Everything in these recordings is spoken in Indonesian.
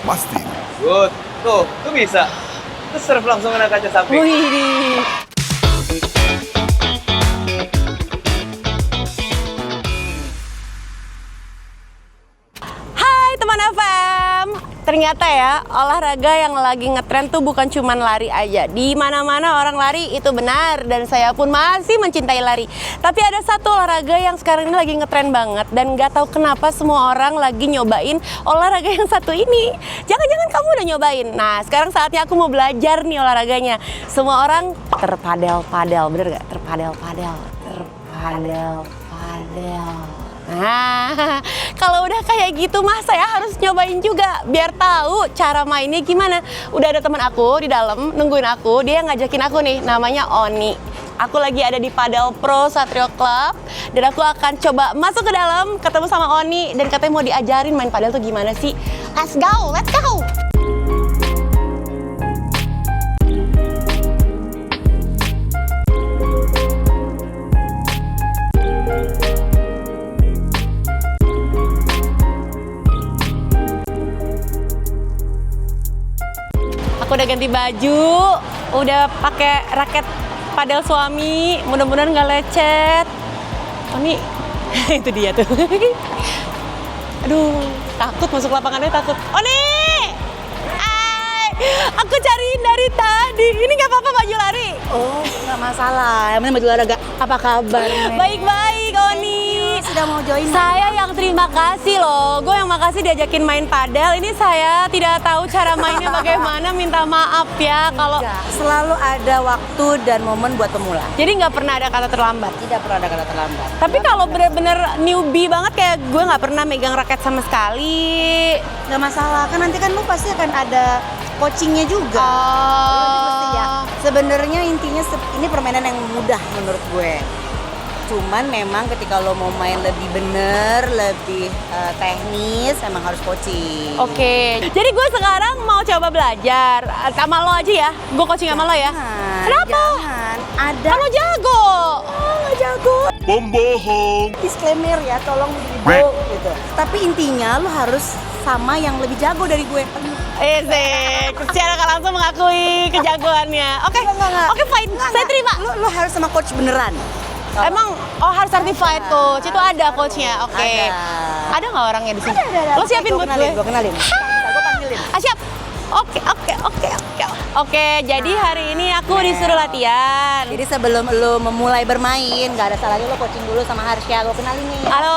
pasti. Good. Tuh bisa. Terus serve langsung kena kaca samping. Wih. Hai teman FM. Ternyata ya, olahraga yang lagi ngetren tuh bukan cuman lari aja. Di mana-mana orang lari itu benar dan saya pun masih mencintai lari. Tapi ada satu olahraga yang sekarang ini lagi ngetren banget dan nggak tahu kenapa semua orang lagi nyobain olahraga yang satu ini. Jangan-jangan kamu udah nyobain. Nah, sekarang saatnya aku mau belajar nih olahraganya. Semua orang terpadel-padel, bener nggak? Terpadel-padel. Nah, kalau udah kayak gitu mah saya harus nyobain juga biar tahu cara mainnya gimana. Udah ada teman aku di dalam nungguin aku, dia ngajakin aku nih, namanya Oni. Aku lagi ada di Padel Pro Satrio Club dan aku akan coba masuk ke dalam ketemu sama Oni dan katanya mau diajarin main padel tuh gimana sih. Let's go. Aku udah ganti baju, udah pakai raket padel suami, mudah-mudahan nggak lecet. Oh nih, itu dia tuh. Aduh, takut masuk lapangannya takut. Oh nih, aku cariin dari tadi. Ini nggak apa-apa baju lari? Oh, nggak masalah. Yang penting baju olahraga. Apa kabar, Nek? Baik-baik, Oni. Sudah mau join? Saya yang terima kasih loh. Gue yang makasih diajakin main padel. Ini saya tidak tahu cara mainnya bagaimana. Minta maaf ya kalau Selalu ada waktu dan momen buat pemula. jadi nggak pernah ada kata terlambat. Tidak pernah ada kata terlambat. Tapi kalau bener-bener newbie banget kayak gue nggak pernah megang raket sama sekali. Nggak masalah. Kan nanti kan lu pasti akan ada coachingnya juga. Mesti ya. Sebenarnya intinya ini permainan yang mudah menurut gue. Cuman memang ketika lo mau main lebih bener, lebih teknis, memang harus coaching. Oke, jadi gue sekarang mau coba belajar sama lo aja ya. Gue coaching sama lo ya. Kenapa? Jangan. Ada. Kan lo jago. Nggak jago. Pembohong. Disclaimer ya, tolong diibu gitu. Tapi intinya lo harus sama yang lebih jago dari gue. Sih, secara nggak langsung mengakui kejagoannya. Oke, Enggak. oke fine. Saya terima. Lo harus sama coach beneran. Emang harus certified coach. Itu ada coachnya. Oke. Ada. Ada nggak orangnya di sini? Ada. Lo siapin buat gue. Gue kenalin. Gue panggilin. Siap. Oke, jadi hari ini aku disuruh latihan. Jadi sebelum lo memulai bermain, nggak ada salahnya lo coaching dulu sama Harsha. Gue kenalin nih. Halo,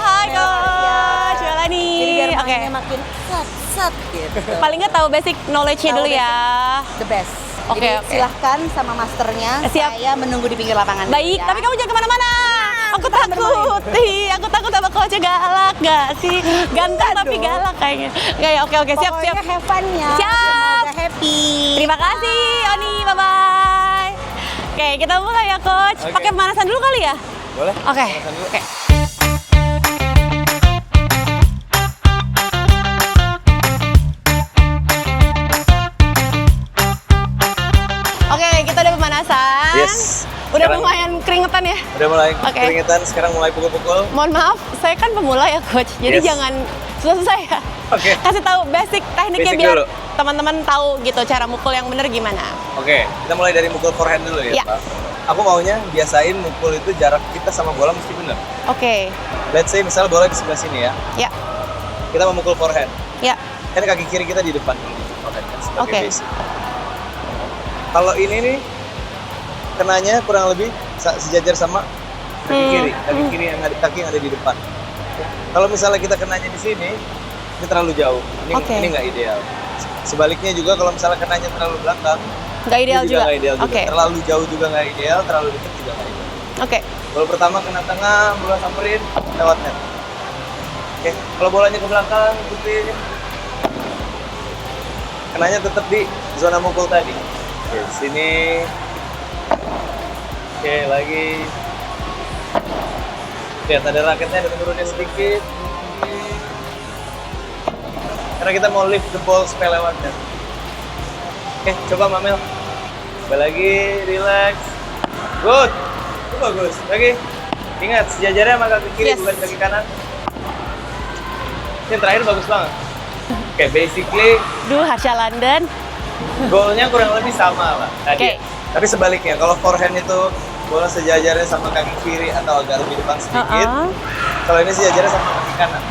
hai Mel, coach. Harsha. Melani. Jadi biar Oke. mainnya makin set gitu. Paling nggak tahu basic knowledge-nya Tahu dulu ya. The best. Oke, Jadi oke. silahkan sama masternya. Siap. Saya menunggu di pinggir lapangan. Baik, ya. tapi kamu jangan kemana-mana. Aku kita takut. Aku takut sama coach galak nggak sih? Ganteng tapi dong. galak kayaknya. Nggak ya, oke, siap. Pokoknya have fun ya. Siap. Semoga happy. Terima kasih, Oni. Bye-bye. Oke, kita mulai ya, coach. Oke. Pakai pemanasan dulu kali ya? Boleh? Oke. Pemanasan dulu. Oke. Oke, kita udah pemanasan. Yes. Udah Sekarang- lumayan keringetan ya. Udah mulai Oke. keringetan, sekarang mulai pukul-pukul. Mohon maaf, saya kan pemula ya coach. Jadi Yes. jangan susah-susah ya. Oke. Kasih tahu basic tekniknya Basic biar dulu. teman-teman tahu gitu cara mukul yang bener gimana. Oke, kita mulai dari mukul forehand dulu ya, Iya. Pak. Aku maunya biasain mukul itu jarak kita sama bola mesti bener. Oke. Let's say misalnya bola di sebelah sini ya. Ya. Kita mau mukul forehand. Ya. Kan kaki kiri kita di depan dulu. Forehand kan sebagai Oke. basic. Kalau ini nih kenanya kurang lebih sejajar sama kaki kiri. Kaki kiri kaki yang ada di depan. Kalau misalnya kita kenanya di sini, ini terlalu jauh. Oke. Ini nggak ideal. Sebaliknya juga kalau misalnya kenanya terlalu belakang, Nggak ideal ini juga. nggak ideal juga. Oke. Terlalu jauh juga nggak ideal, terlalu dekat juga nggak ideal. Oke. Bola pertama kena tengah, bola samperin, lewat net. Oke, kalau bolanya ke belakang, ikutin. Kenanya tetap di zona mukul tadi. Oke, sini. Oke, lagi. Lihat ada raketnya, ada turunnya sedikit. Karena kita mau lift the ball supaya lewat net. Oke, coba Mamel. Coba lagi, relax. Good. Itu bagus. Lagi. Ingat, sejajarnya sama kaki kiri Yes. bukan kaki kanan. Yang terakhir bagus banget. Oke, basically Duh, Harsha London. goalnya kurang lebih sama lah tadi. Oke. Tapi sebaliknya, kalau forehand itu bola sejajarnya sama kaki kiri atau agak lebih depan sedikit. Kalau ini sejajarnya sama kaki kanan.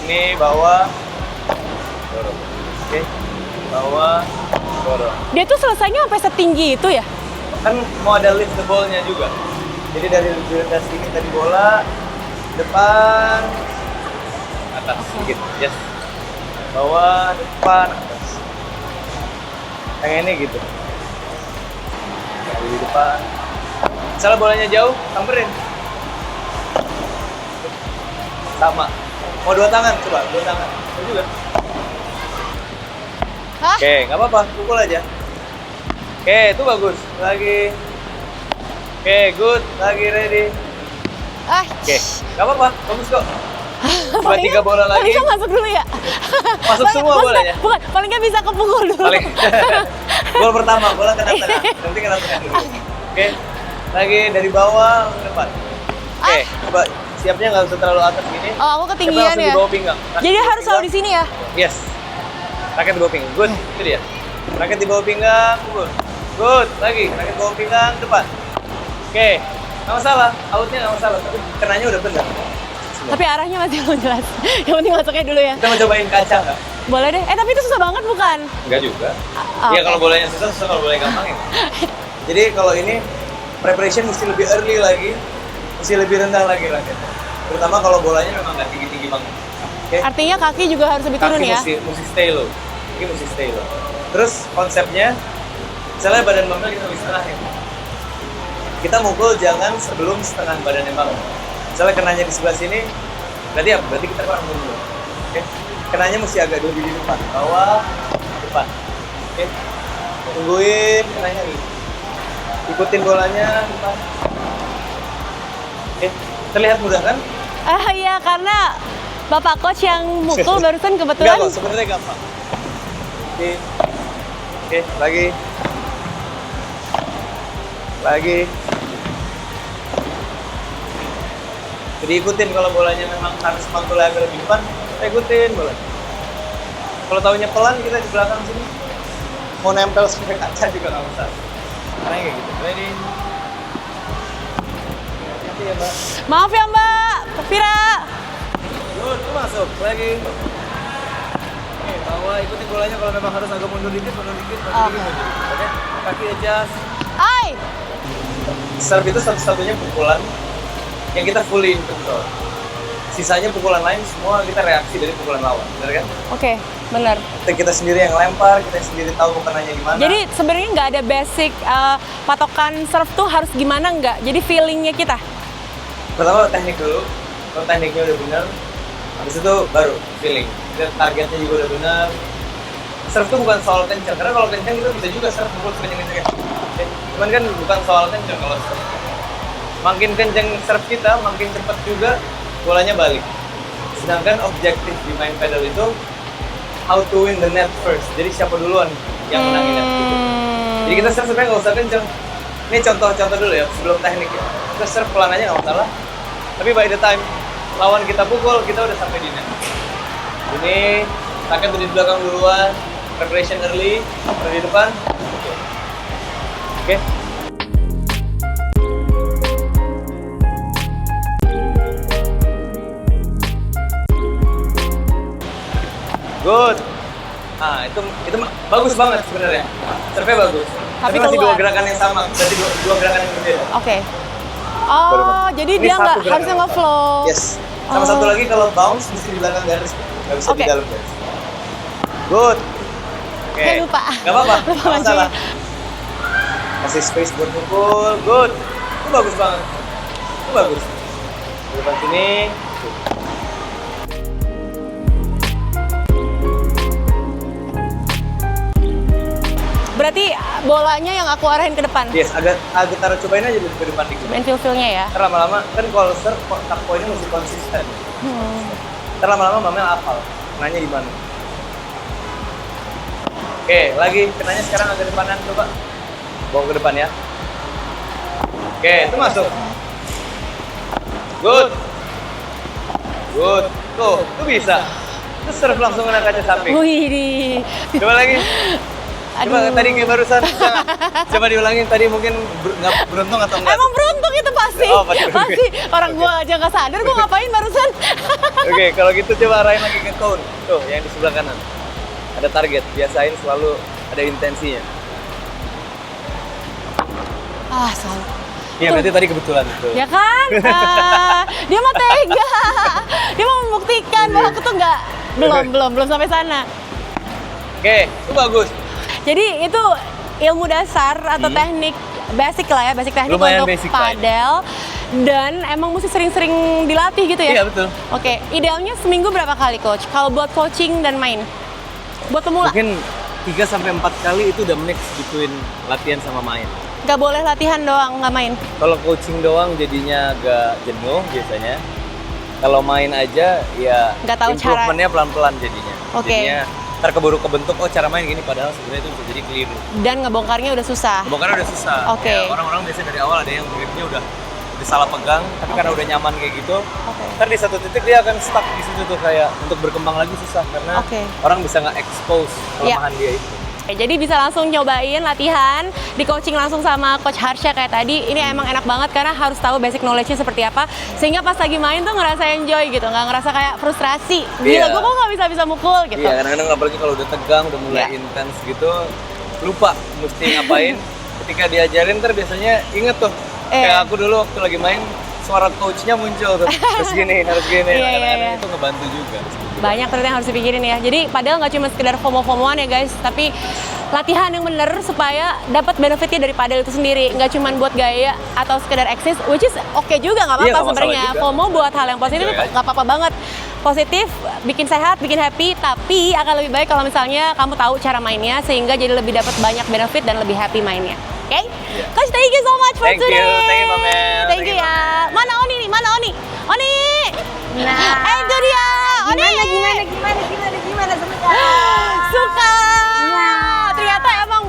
Ini bawah, dorong. Oke, bawah, dorong. Dia tuh selesainya sampai setinggi itu ya? Kan mau ada lift the ball-nya juga. Jadi dari rendah sini tadi bola, depan, atas sedikit. Yes. Bawah, depan, atas. Yang ini gitu. Dari depan. Misalnya bolanya jauh, samperin. Sama. Mau dua tangan, coba dua tangan. Mau juga. Hah? Oke, nggak apa-apa, pukul aja. Oke, itu bagus. Lagi. Oke, good. Lagi ready. Oke, nggak apa-apa, bagus kok. Coba 3 bola lagi. Paling masuk dulu ya? Masuk semua bolanya. Bukan, paling nggak bisa kepukul dulu. Paling. Gol pertama, bola ke tengah. Nanti ke tengah dulu. Oke, lagi dari bawah ke depan. Oke, coba siapnya nggak usah terlalu atas gini. Oh, aku Coba ketinggian langsung ya? di bawah pinggang. Jadi harus selalu di sini ya? Yes. Raket di bawah pinggang. Good. Itu dia. Raket di bawah pinggang. Good. Good. Lagi. Raket di bawah pinggang. Depan. Oke. Nggak masalah. Outnya nggak masalah. Tapi kenanya udah benar. Tapi arahnya masih belum jelas. Yang penting masuknya dulu ya. Kita mau cobain kaca nggak? Boleh deh. Tapi itu susah banget bukan? Enggak juga. Ah, Iya oke. kalau bolanya susah, kalau bolanya gampang ya. Jadi kalau ini preparation mesti lebih early lagi, mesti lebih rendah lagi raketnya. Terutama kalau bolanya memang nggak tinggi-tinggi banget. Oke? Artinya kaki juga harus lebih turun Kaki ya? mesti stay low. Kaki mesti stay low. Terus konsepnya, misalnya badan bangga kita lebih setengah ya. Kita mukul jangan sebelum setengah badannya banget. Misalnya kenanya di sebelah sini, berarti apa? Berarti kita kurang mundur. Oke? Kenanya mesti agak lebih di depan, bawah, depan. Oke? Tungguin kenanya nih. Ikutin bolanya depan. Oke? Terlihat mudah kan? Ah iya, karena Bapak Coach yang mukul barusan Enggak kebetulan. kok, sebenarnya gampang. Oke. Oke, lagi. Lagi. Jadi ikutin kalau bolanya memang harus mantulnya agak lebih depan, ikutin bola. Kalau tahunya pelan kita di belakang sini. Mau nempel sampai kaca juga nggak usah. Karena kayak gitu. Ready. Nanti ya, Mbak. Maaf ya Mbak, Vira. Good, itu masuk. Lagi. Oke, bawah ikutin bolanya kalau memang harus agak mundur dikit, mundur dikit, mundur dikit, mundur dikit. Oke, kaki adjust. Ai. Serve itu satu-satunya pukulan yang kita fully in control. Sisanya pukulan lain semua kita reaksi dari pukulan lawan, benar kan? Oke, benar. Kita sendiri yang lempar, kita sendiri tahu kenanya di mana. Jadi sebenarnya nggak ada basic patokan serve tuh harus gimana nggak? Jadi feelingnya kita. Pertama teknik dulu, kalau tekniknya udah benar, habis itu baru feeling. Kita targetnya juga udah benar. Serve itu bukan soal kencang, karena kalau kencang kita bisa juga serve pukul sekencang-kencangnya. Oke? Cuman kan bukan soal kencang kalau serve. Makin kencang serve kita, makin cepat juga bolanya balik. Sedangkan objektif di main pedal itu how to win the net first. Jadi siapa duluan yang menangin net itu. Jadi kita serve sebenarnya nggak usah kencang. Ini contoh-contoh dulu ya, sebelum teknik ya. Kita serve pelan aja nggak masalah. Tapi by the time lawan kita pukul, kita udah sampai di net. Ini raket udah di belakang duluan, preparation early, udah di depan. Oke. Good. Nah, itu bagus banget sebenarnya. Serve-nya bagus. Tapi masih keluar. dua gerakan yang sama, berarti dua gerakan yang berbeda. Oke. Baru Oh, masuk. jadi Ini dia satu nggak gerakan. harusnya nge-flow. Yes. Sama Oh. satu lagi kalau bounce mesti di belakang garis, nggak bisa Oke. di dalam garis. Good. Oke. Lupa. Nggak apa-apa, Lupa nggak mancing. masalah. Kasih space buat pukul. Good. Itu bagus banget. Itu bagus. Di depan sini. Berarti bolanya yang aku arahin ke depan. Yes, agak taruh cobain aja dulu ke depan dikit. Main feel-feelnya ya. Ntar lama-lama kan kalau serve tak poinnya mesti konsisten. Ntar lama-lama Mamel hafal kenanya di mana. Oke, lagi kenanya sekarang agak depanan, coba bawa ke depan ya. Oke, itu masuk. Good. Good. Tuh, itu bisa. Terus serve langsung kena kaca samping. Wih, Coba lagi. Coba Aduh. tadi kayak barusan. Coba diulangin tadi mungkin nggak beruntung atau enggak? Emang beruntung itu pasti. Oh, pasti beruntung. Pasti. Orang gua aja nggak sadar gua ngapain barusan. Oke, kalau gitu coba arahin lagi ke cone. Tuh, yang di sebelah kanan. Ada target, biasain selalu ada intensinya. Ah, salah. Iya, berarti tadi kebetulan itu. Ya kan? Dia mah tega. Dia mau membuktikan bahwa aku tuh nggak belum sampai sana. Oke, itu bagus. Jadi itu ilmu dasar atau teknik basic lah ya, basic teknik Lumayan untuk basic lah. padel. Dan emang mesti sering-sering dilatih gitu ya? Iya, betul. Oke, idealnya seminggu berapa kali coach? Kalau buat coaching dan main? Buat pemula? Mungkin 3-4 kali itu udah mix between latihan sama main. Nggak boleh latihan doang, nggak main? Kalau coaching doang jadinya agak jenuh biasanya. Kalau main aja ya Nggak tahu cara. improvementnya pelan-pelan jadinya. Oke. Jadinya ntar keburu kebentuk, oh cara main gini, padahal sebenarnya itu bisa jadi keliru. Dan ngebongkarnya udah susah. Bongkarnya udah susah. Oke. Ya, orang-orang biasanya dari awal ada yang gripnya udah salah pegang, tapi karena udah nyaman kayak gitu, Oke. ntar di satu titik dia akan stuck di situ tuh, kayak untuk berkembang lagi susah karena Oke. orang bisa nggak expose kelemahan dia itu. Jadi bisa langsung nyobain latihan, di coaching langsung sama Coach Harsha kayak tadi. Ini emang enak banget karena harus tahu basic knowledge-nya seperti apa. Sehingga pas lagi main tuh ngerasa enjoy gitu, nggak ngerasa kayak frustrasi. Gila, Iya. gue kok nggak bisa mukul gitu. Iya, kadang-kadang apalagi kalau udah tegang, udah mulai Iya. intens gitu, lupa mesti ngapain. Ketika diajarin ntar biasanya inget tuh. Kayak aku dulu waktu lagi main, suara coachnya muncul tuh, harus gini, harus gini. Iya, Kadang-kadang iya. itu ngebantu juga. Banyak ternyata yang harus dipikirin ya. Jadi padahal nggak cuma sekedar FOMO-FOMOan ya guys, tapi latihan yang bener supaya dapat benefitnya dari padel itu sendiri. Nggak cuma buat gaya atau sekedar eksis, which is oke juga, nggak Iya, apa-apa nggak masalah sebenarnya. juga. FOMO buat hal yang positif Enjoy aja. nggak apa-apa banget. Positif, bikin sehat, bikin happy, tapi akan lebih baik kalau misalnya kamu tahu cara mainnya sehingga jadi lebih dapat banyak benefit dan lebih happy mainnya. Oke? Coach, thank you so much for Thank you, today. thank you, Mbak Mel. Thank Thank you you, ya. Mana Oni nih? Mana Oni? Oni! Nah, Itu dia. Oni. Gimana sebentar? Suka. Iya. Ternyata emang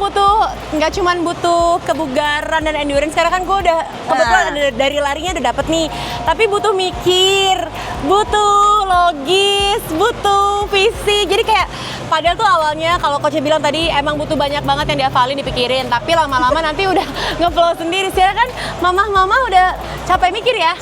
nggak cuman butuh kebugaran dan endurance. Karena kan gue udah kebetulan dari larinya udah dapet nih. Tapi butuh mikir, butuh logis, butuh visi. Jadi kayak padahal tuh awalnya kalau coachnya bilang tadi emang butuh banyak banget yang dihafalin, dipikirin. Tapi lama-lama nanti udah ngeflow sendiri. Sekarang kan mama udah capek mikir ya.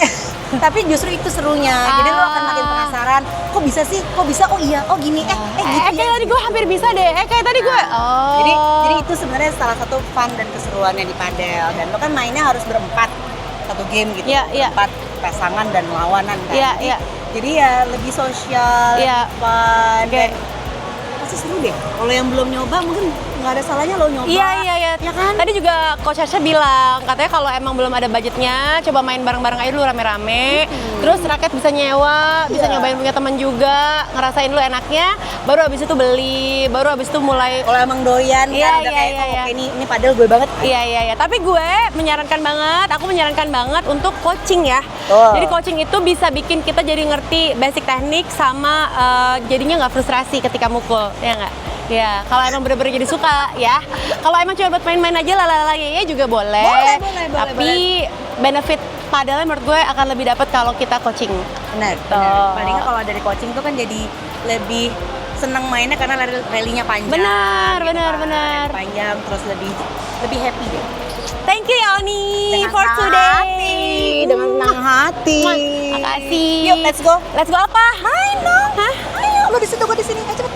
Tapi justru itu serunya. Jadi lo akan makin penasaran. Kok bisa sih? Kok bisa? Oh iya. Oh gini. Gitu Kayak ya. tadi gue hampir bisa deh. Kayak tadi gue. Oh. Jadi itu sebenarnya salah satu fun dan keseruannya di padel. Dan lo kan mainnya harus berempat satu game gitu. Iya, iya. Berempat pasangan dan lawanan kan. Iya, Jadi- iya. Jadi ya lebih sosial, Iya. lebih fun. Oke. Dan pasti seru deh. Kalau yang belum nyoba mungkin nggak ada salahnya lo nyoba. Iya. Ya kan? Tadi juga Coach Harsha bilang, katanya kalau emang belum ada budgetnya, coba main bareng-bareng aja dulu rame-rame. Terus raket bisa nyewa, bisa Iya. nyobain punya teman juga, ngerasain dulu enaknya. Baru abis itu beli, baru abis itu mulai. Kalau emang doyan Iya, kan udah iya, kayak iya, oh, iya. oke ini padel gue banget. Iya. Tapi gue aku menyarankan banget untuk coaching ya. Betul. Jadi coaching itu bisa bikin kita jadi ngerti basic teknik sama jadinya nggak frustrasi ketika mukul, ya nggak? Ya, kalau emang bener-bener jadi suka ya. Kalau emang cuma buat main-main aja lalala ya juga boleh. Boleh, Tapi benefit padelnya menurut gue akan lebih dapat kalau kita coaching. Benar. Tuh. Paling nggak kalau dari coaching tuh kan jadi lebih seneng mainnya karena rally-nya panjang. Benar. Rally panjang terus lebih happy deh. Thank you ya Oni Dengan for senang today. hati, dengan senang hati. Makasih. Yuk, let's go. Let's go apa? Main dong. Hah? Ayo, lo di situ, gue di sini. Ayo cepet.